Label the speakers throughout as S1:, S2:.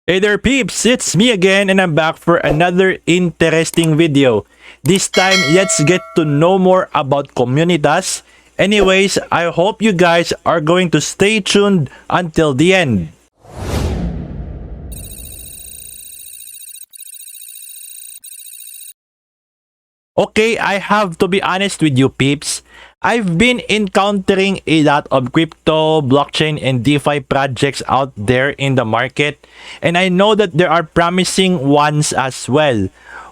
S1: Hey there peeps, it's me again and I'm back for another interesting video. This time, let's get to know more about Comunitas. Anyways, I hope you guys are going to stay tuned until the end. Okay, I have to be honest with you peeps. I've been encountering a lot of crypto, blockchain, and DeFi projects out there in the market, and I know that there are promising ones as well.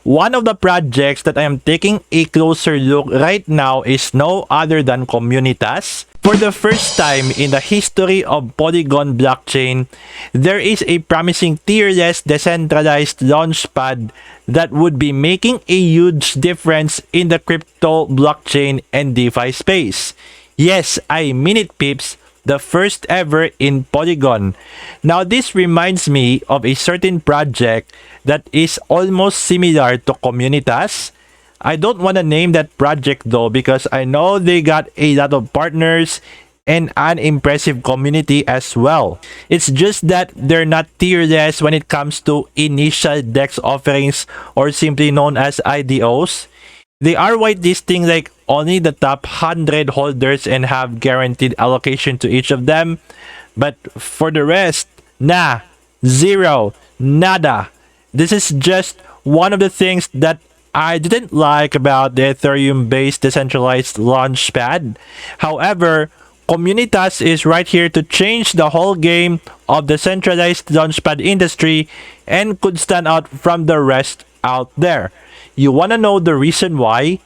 S1: One of the projects that I am taking a closer look right now is no other than Comunitas. For the first time in the history of Polygon blockchain, there is a promising tierless decentralized launchpad that would be making a huge difference in the crypto, blockchain, and DeFi space. Yes, I mean it peeps, the first ever in Polygon. Now this reminds me of a certain project that is almost similar to Comunitas. I don't want to name that project though because I know they got a lot of partners and an impressive community as well. It's just that they're not tierless when it comes to initial DEX offerings or simply known as IDOs. They are whitelisting like only the top 100 holders and have guaranteed allocation to each of them. But for the rest, nah, zero, nada. This is just one of the things that I didn't like about the Ethereum-based decentralized launchpad. However, Comunitas is right here to change the whole game of the centralized launchpad industry and could stand out from the rest out there. You wanna know the reason why?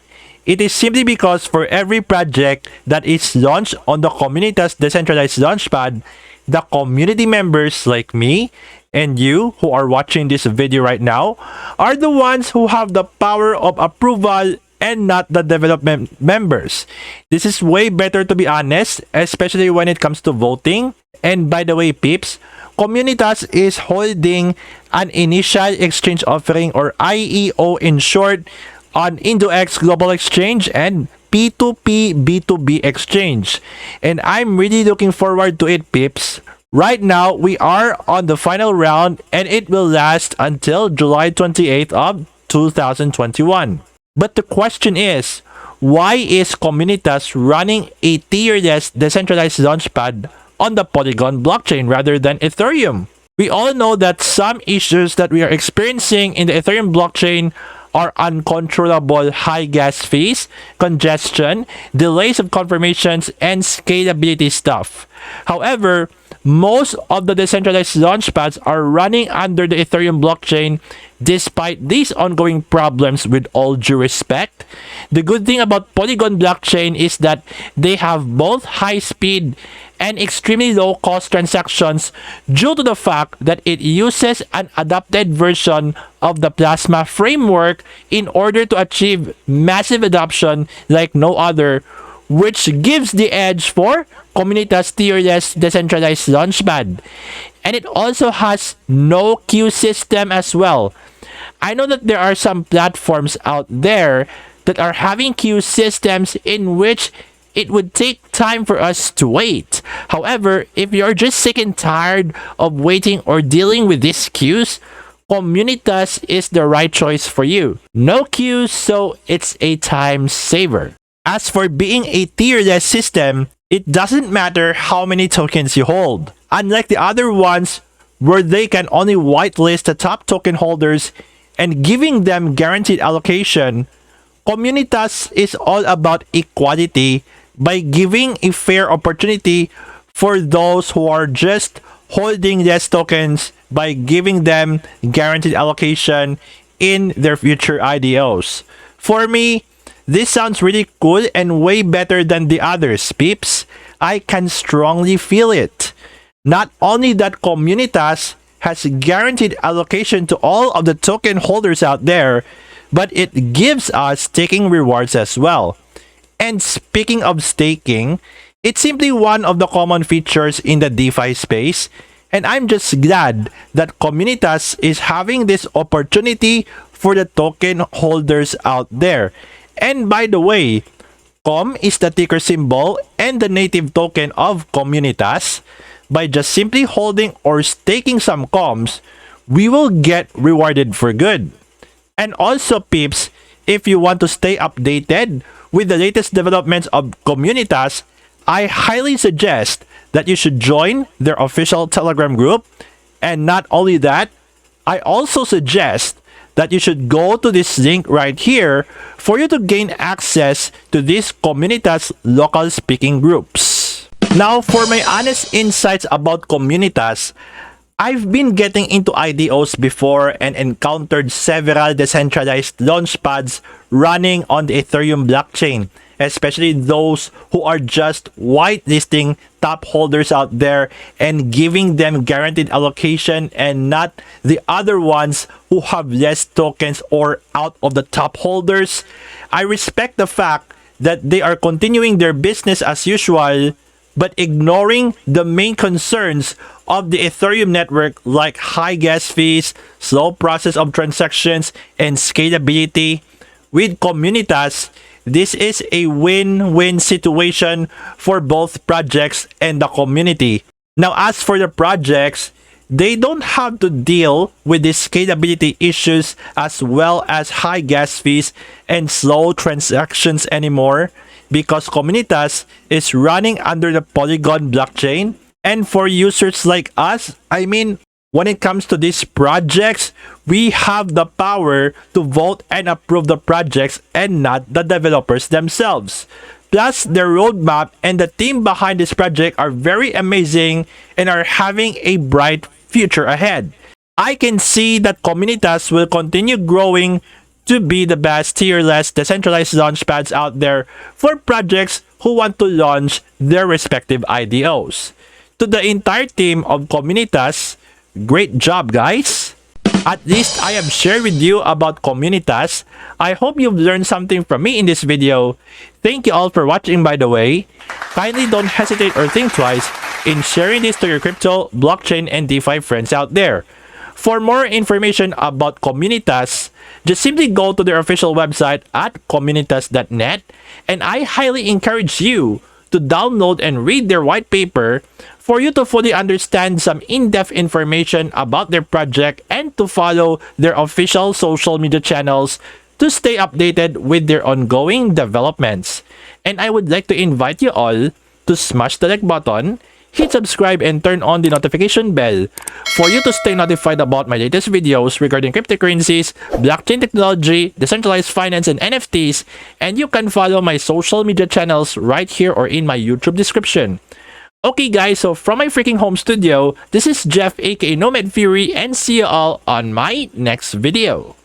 S1: It is simply because for every project that is launched on the Comunitas decentralized launchpad, the community members like me and you who are watching this video right now are the ones who have the power of approval and not the development members. This is way better to be honest, especially when it comes to voting. And by the way peeps, Comunitas is holding an initial exchange offering or IEO in short on IndoX Global Exchange and P2P B2B exchange. And I'm really looking forward to it peeps. Right now, we are on the final round and it will last until July 28th of 2021. But the question is, why is Comunitas running a tierless decentralized launchpad on the Polygon blockchain rather than Ethereum? We all know that some issues that we are experiencing in the Ethereum blockchain are uncontrollable high gas fees, congestion, delays of confirmations, and scalability stuff. However, most of the decentralized launchpads are running under the Ethereum blockchain despite these ongoing problems. With all due respect, the good thing about Polygon blockchain is that they have both high speed and extremely low cost transactions due to the fact that it uses an adapted version of the Plasma framework in order to achieve massive adoption like no other, which gives the edge for Comunitas tierless decentralized launchpad. And it also has no queue system as well. I know that there are some platforms out there that are having queue systems in which it would take time for us to wait. However, if you're just sick and tired of waiting or dealing with these queues, Comunitas is the right choice for you. No queues, so it's a time saver. As for being a tierless system, it doesn't matter how many tokens you hold. Unlike the other ones where they can only whitelist the top token holders and giving them guaranteed allocation, Comunitas is all about equality by giving a fair opportunity for those who are just holding less tokens by giving them guaranteed allocation in their future IDOs. For me, this sounds really cool and way better than the others, peeps. I can strongly feel it. Not only that Comunitas has guaranteed allocation to all of the token holders out there, but it gives us staking rewards as well. And speaking of staking, it's simply one of the common features in the DeFi space, and I'm just glad that Comunitas is having this opportunity for the token holders out there. And by the way, COM is the ticker symbol and the native token of Comunitas. By just simply holding or staking some COMs, we will get rewarded for good. And also, peeps, if you want to stay updated with the latest developments of Comunitas, I highly suggest that you should join their official Telegram group. And not only that, I also suggest that you should go to this link right here for you to gain access to these Comunitas local speaking groups. Now, for my honest insights about Comunitas, I've been getting into IDOs before and encountered several decentralized launchpads running on the Ethereum blockchain, especially those who are just whitelisting top holders out there and giving them guaranteed allocation, and not the other ones who have less tokens or out of the top holders. I respect the fact that they are continuing their business as usual, but ignoring the main concerns of the Ethereum network, like high gas fees, slow process of transactions, and scalability. With Comunitas, this is a win-win situation for both projects and the community. Now, as for the projects, they don't have to deal with the scalability issues as well as high gas fees and slow transactions anymore, because Comunitas is running under the Polygon blockchain. And for users like us, I mean, when it comes to these projects, we have the power to vote and approve the projects and not the developers themselves. Plus, their roadmap and the team behind this project are very amazing and are having a bright future ahead. I can see that Comunitas will continue growing to be the best tier-less decentralized launchpads out there for projects who want to launch their respective IDOs. To the entire team of Comunitas, great job, guys! At least I have shared with you about Comunitas. I hope you've learned something from me in this video. Thank you all for watching, by the way. Kindly don't hesitate or think twice in sharing this to your crypto, blockchain, and DeFi friends out there. For more information about Comunitas, just simply go to their official website at comunitas.net, and I highly encourage you to download and read their white paper for you to fully understand some in-depth information about their project and to follow their official social media channels to stay updated with their ongoing developments. And I would like to invite you all to smash the like button, hit subscribe, and turn on the notification bell for you to stay notified about my latest videos regarding cryptocurrencies, blockchain technology, decentralized finance, and NFTs. And you can follow my social media channels right here or in my YouTube description. Okay guys, so from my freaking home studio, this is Jeff aka Nomad Fury, and see you all on my next video.